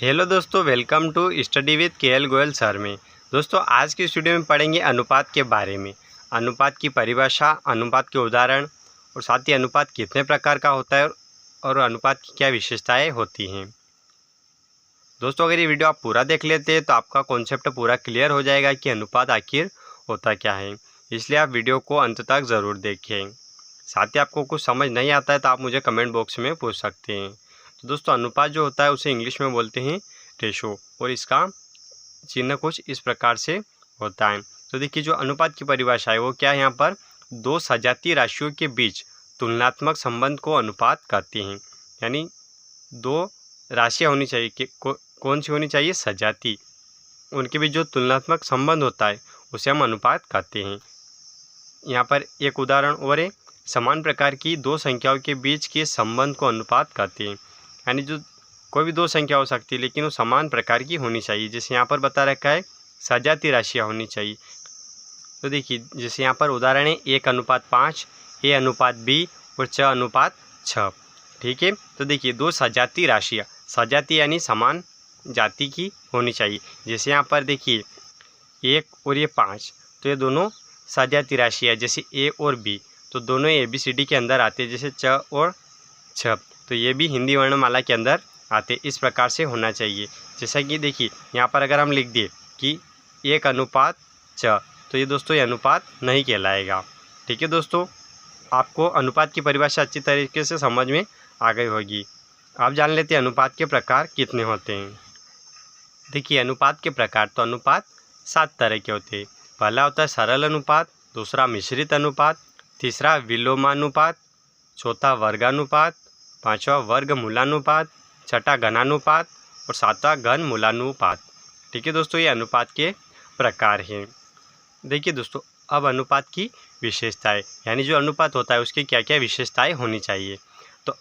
Hello दोस्तों, welcome to study with KL Goyal sir में। दोस्तों, आज की इस वीडियो में पढ़ेंगे अनुपात के बारे में। अनुपात की परिभाषा, अनुपात के उदाहरण और साथ ही अनुपात कितने प्रकार का होता है और अनुपात की क्या विशेषताएं होती हैं। दोस्तों, अगर ये वीडियो आप पूरा देख लेते हैं तो आपका कॉन्सेप्ट पूरा क्लियर हो जाएगा कि अनुपात आखिर होता क्या है। इसलिए आप वीडियो को अंत तक ज़रूर देखें। साथ ही आपको कुछ समझ नहीं आता है तो आप मुझे कमेंट बॉक्स में पूछ सकते हैं। तो दोस्तों, अनुपात जो होता है उसे इंग्लिश में बोलते हैं रेशो, और इसका चिन्ह कुछ इस प्रकार से होता है। तो देखिए, जो अनुपात की परिभाषा है वो क्या है, यहाँ पर दो सजातीय राशियों के बीच तुलनात्मक संबंध को अनुपात कहते हैं। यानी दो राशियाँ होनी चाहिए कि कौन सी होनी चाहिए, सजाती, उनके बीच जो तुलनात्मक संबंध होता है उसे हम अनुपात कहते हैं। यहाँ पर एक उदाहरण और है, समान प्रकार की दो संख्याओं के बीच के संबंध को अनुपात कहते हैं। यानी जो कोई भी दो संख्या हो सकती है लेकिन वो समान प्रकार की होनी चाहिए। जैसे यहाँ पर बता रखा है सजातीय राशियाँ होनी चाहिए। तो देखिए, जैसे यहाँ पर उदाहरण है 1:5, A:B और 6:6। ठीक है, तो देखिए दो सजातीय राशियाँ, सजातीय यानी समान जाति की होनी चाहिए। जैसे यहाँ पर देखिए 1 और ये 5, तो ये दोनों सजातीय राशियाँ। जैसे A और B तो दोनों ABCD के अंदर आते हैं। जैसे 6 और 6 तो ये भी हिंदी वर्णमाला के अंदर आते। इस प्रकार से होना चाहिए। जैसा कि देखिए यहाँ पर अगर हम लिख दिए कि 1:6 तो ये दोस्तों ये अनुपात नहीं कहलाएगा। ठीक है दोस्तों, आपको अनुपात की परिभाषा अच्छी तरीके से समझ में आ गई होगी। आप जान लेते हैं अनुपात के प्रकार कितने होते हैं। देखिए, अनुपात के प्रकार, तो अनुपात 7 तरह के होते हैं। पहला होता है सरल अनुपात, दूसरा मिश्रित अनुपात, तीसरा विलोमानुपात, चौथा वर्गानुपात, पांचवा वर्गमूलानुपात, छठा घनानुपात और सातवां घनमूलानुपात। ठीक है दोस्तों, ये अनुपात के प्रकार हैं। देखिए दोस्तों, अब अनुपात की विशेषताएं, यानी जो अनुपात होता है उसकी क्या क्या विशेषताएं होनी चाहिए। तो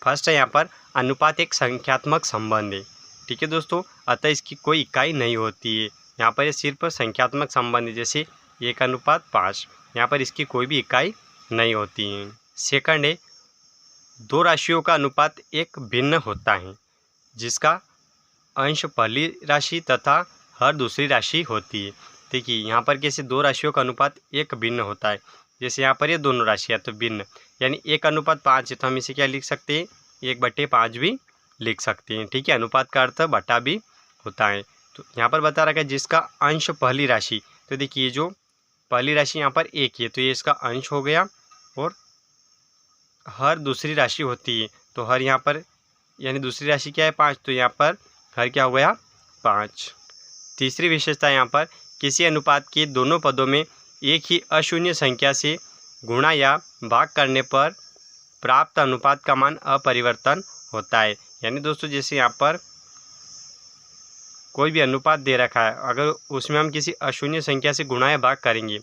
फर्स्ट है यहाँ पर अनुपात एक संख्यात्मक संबंध है। ठीक है दोस्तों, अतः इसकी कोई इकाई नहीं होती है। यहाँ पर ये सिर्फ संख्यात्मक संबंध है। जैसे 1:5, यहाँ पर इसकी कोई भी इकाई नहीं होती है। सेकंड है, दो राशियों का अनुपात एक भिन्न होता है जिसका अंश पहली राशि तथा हर दूसरी राशि होती है। देखिए, यहाँ पर कैसे दो राशियों का अनुपात एक भिन्न होता है। जैसे यहाँ पर ये दोनों राशियाँ तो भिन्न, यानी 1:5 है तो हम इसे क्या लिख सकते हैं, 1/5 भी लिख सकते हैं। ठीक है, अनुपात का अर्थ बटा भी होता है। तो यहाँ पर बता रखा है जिसका अंश पहली राशि, तो देखिए जो पहली राशि यहाँ पर 1 है तो ये इसका अंश हो गया, और हर दूसरी राशि होती है तो हर यहाँ पर, यानी दूसरी राशि क्या है 5, तो यहाँ पर हर क्या हो गया 5। तीसरी विशेषता यहाँ पर किसी अनुपात के दोनों पदों में एक ही अशून्य संख्या से गुणा या भाग करने पर प्राप्त अनुपात का मान अपरिवर्तन होता है। यानी दोस्तों, जैसे यहाँ पर कोई भी अनुपात दे रखा है, अगर उसमें हम किसी अशून्य संख्या से गुणा या भाग करेंगे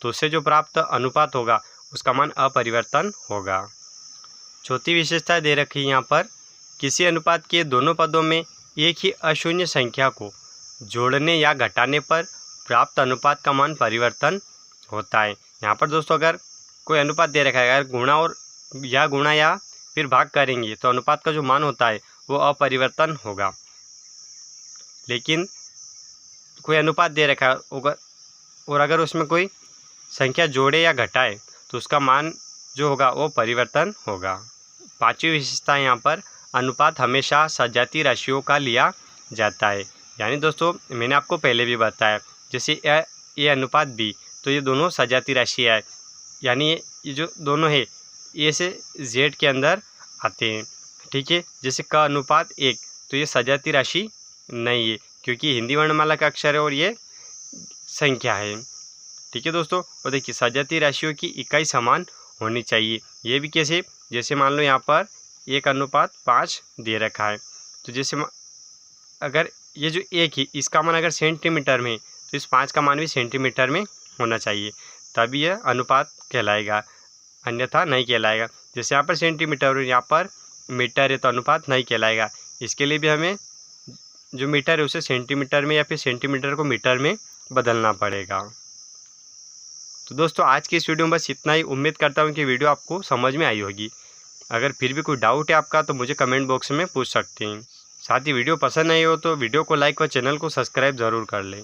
तो उससे जो प्राप्त अनुपात होगा उसका मान अपरिवर्तन होगा। चौथी विशेषता दे रखी है यहाँ पर, किसी अनुपात के दोनों पदों में एक ही अशून्य संख्या को जोड़ने या घटाने पर प्राप्त अनुपात का मान परिवर्तन होता है। यहाँ पर दोस्तों अगर कोई अनुपात दे रखा है, अगर गुणा या फिर भाग करेंगे तो अनुपात का जो मान होता है वो अपरिवर्तन होगा। लेकिन कोई अनुपात दे रखा है और अगर उसमें कोई संख्या जोड़े या घटाए तो उसका मान जो होगा वो परिवर्तन होगा। पांचवी विशेषता यहाँ पर, अनुपात हमेशा सजातीय राशियों का लिया जाता है। यानी दोस्तों मैंने आपको पहले भी बताया, जैसे A:B तो ये दोनों सजातीय राशियाँ है। यानी ये जो दोनों है A से Z के अंदर आते हैं। ठीक है, जैसे K:1 तो ये सजातीय राशि नहीं है क्योंकि हिंदी वर्णमाला का अक्षर है और ये संख्या है। ठीक है दोस्तों, और देखिए सजातीय राशियों की इकाई समान होनी चाहिए। ये भी कैसे, जैसे मान लो यहाँ पर 1:5 दे रखा है, तो जैसे अगर ये जो 1 है इसका मान अगर सेंटीमीटर में तो इस 5 का मान भी सेंटीमीटर में होना चाहिए, तभी यह अनुपात कहलाएगा, अन्यथा नहीं कहलाएगा। जैसे यहाँ पर सेंटीमीटर और यहाँ पर मीटर है तो अनुपात नहीं कहलाएगा। इसके लिए भी हमें जो मीटर है उसे सेंटीमीटर में या फिर सेंटीमीटर को मीटर में बदलना पड़ेगा। तो दोस्तों, आज की इस वीडियो में बस इतना ही। उम्मीद करता हूँ कि वीडियो आपको समझ में आई होगी। अगर फिर भी कोई डाउट है आपका तो मुझे कमेंट बॉक्स में पूछ सकते हैं। साथ ही वीडियो पसंद आई हो तो वीडियो को लाइक व चैनल को सब्सक्राइब ज़रूर कर लें।